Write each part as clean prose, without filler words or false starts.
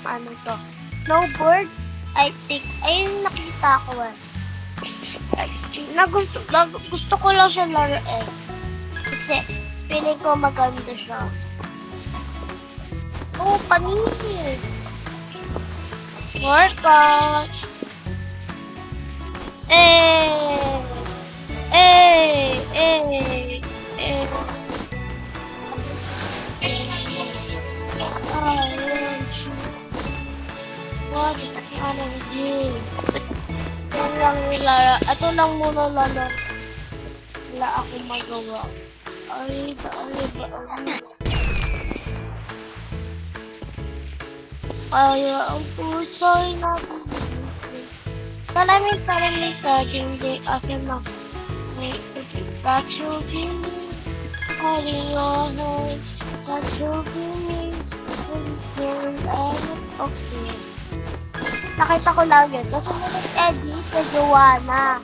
ano to. Snowboard, I think. Ayun nakita ko eh. Gusto ko lang siya laruin. Kasi, feeling ko maganda siya. Oh, panis! Workout! Eh! Eh! Eh! Eh! What kind of game? Yan lang nila. Ito lang muna lalo. Wala akong magawa. Ay, kaya ang puso'y nabibigay. Malamig sa hindi akin na. That you give me, holding your hands. That you give me, okay. Nakita ko lang yun. Kasi nag-edit sa Joanna.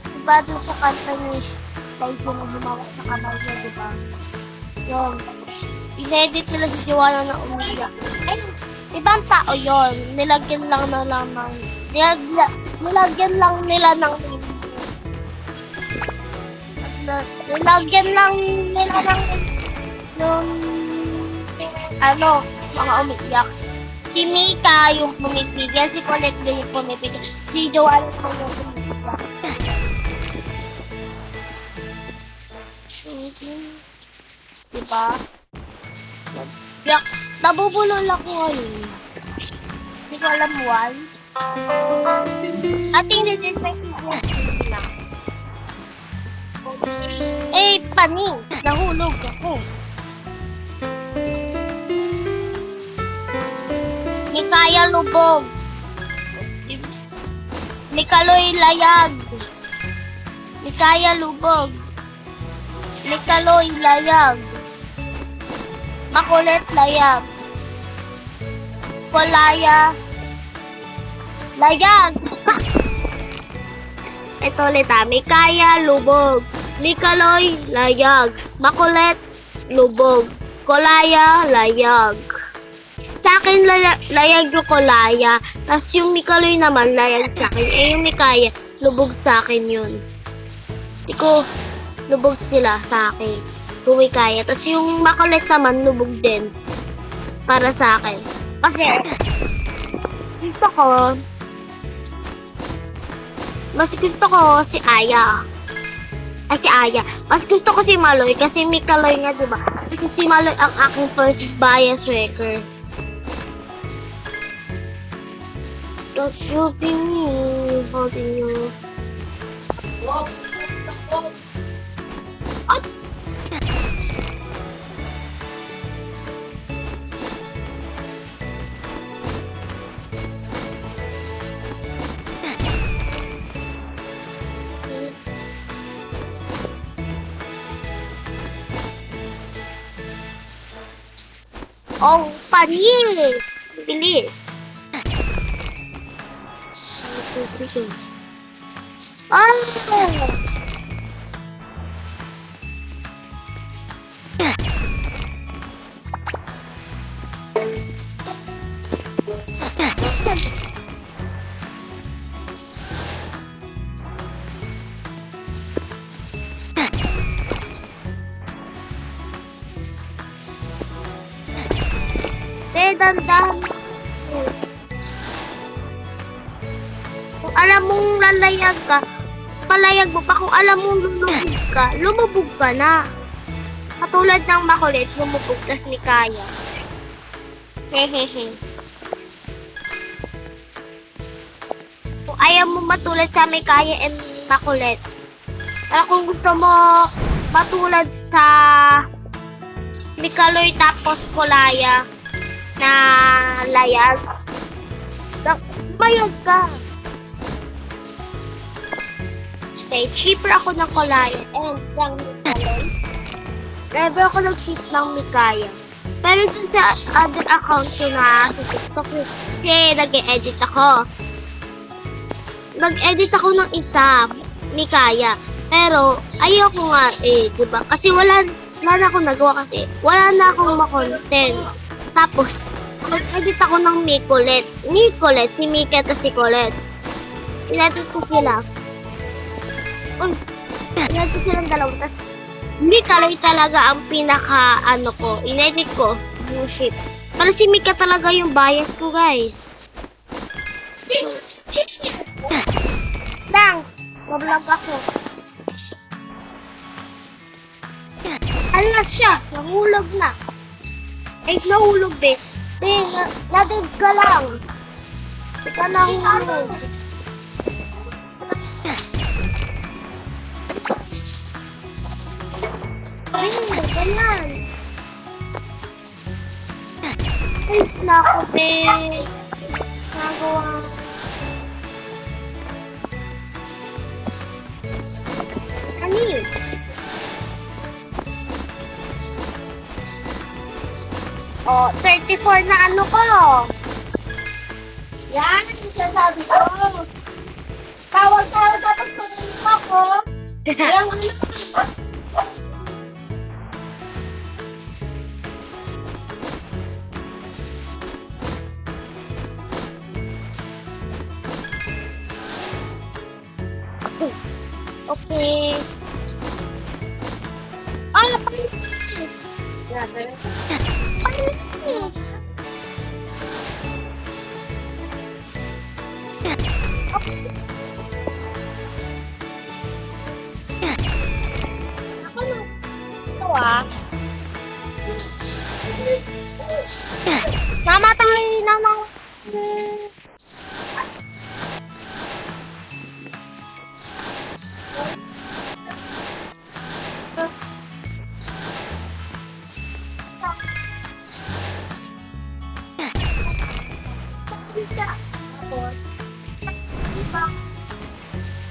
Diba doon sa kanta ni Live yung gumawa sa kanal niya, diba? Yun. In-edit nila si Joanna na umiyak. Ay, ibang tao yun. Nilagyan lang nila ng... Nilagyan lang nila ng... Nilagyan lang nila ng... ano, mga umiyak. Si Mika yung pumipigil, si Colette din yung pumipigil, si Joanna yung pumipigil. Diba? Nabubulol ako ngayon. Hindi ko alam why. Ating nag-invest lang. Eh, paning! Nahulog ako. Mikaya lubog. Mikaloy layag. Mikaya lubog. Mikaloy layag. Makulit layag. Kolaya layag. Ito ulit Mikaya lubog. Mikaloy layag. Makulit lubog. Kolaya layag. Sa akin, layag yung Kolaya. Tapos yung Mikaloy naman, layag sa akin. Eh, yung Mikaya, lubog sa akin yun. Hindi ko, lubog sila sa akin. Kung Mikaya. Tapos yung Makulit naman, lubog din. Para sa akin. Kasi, gusto ko, mas gusto ko si Aya. Ay, si Aya. Mas gusto ko si Maloy. Kasi Mikaloy nga, diba? Kasi si Maloy ang aking first bias record. Don't you be me, holding you. Oh, panis! Bilis! Ah! Dandan. Kung alam mong lalayag ka, palayag mo pa. Kung alam mong lumubog ka na. Katulad ng Makulit, lumubog tas ni Kaya. Hehehe. Kung ayaw mo matulad sa may Kaya and Makulit. Pero kung gusto mo matulad sa Mikaloy tapos Kolaya na layag, mayag ka. Okay, shipper ako ng Kolaya and ng Mikaloy. Never ako nag-ship ng Mikaya. Pero dun sa other account ko na sa TikTok, kasi nag-e-edit ako. Nag-edit ako ng isa, Mikaya. Pero ayoko nga diba? Kasi wala na akong nagawa kasi wala na akong ma-content. Tapos, Mag-edit ako ng Nicolette. Nicolette, si Mika at si Colette. Inedit ko sila. Uy, inedit ko silang dalawa. Tapos, Mika lang talaga ang pinaka, ko, inedit ko. Yung ship. Para si Mika talaga yung bias ko, guys. Dang! Mablog ako. Ala siya, nahulog na. Ay, nahulog din. Nadig ka lang. Ika nahulog. Ay, ganyan. Ayos na ako, be. Nagawa. Kanil. Oh, 34 na ano ko. Yan, yung sasabi ko. Tawag-tawag dapat tuloy ako. Alam mo na. Okay. Ah, panis. Panis. Ako na. Ito namatay naman.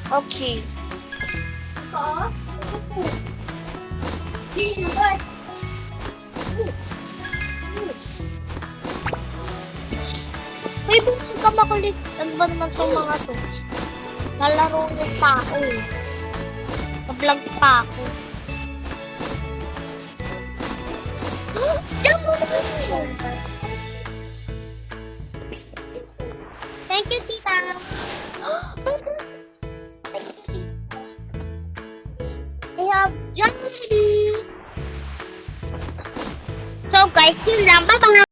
Okay. May bukas ka makulit. Ano ba naman itong mga to? Nalaro ng tao. Nag-vlog pa ako. Diyan mo na. Thank you, tita. I have Jollibee. So guys, yun lang. Bye-bye.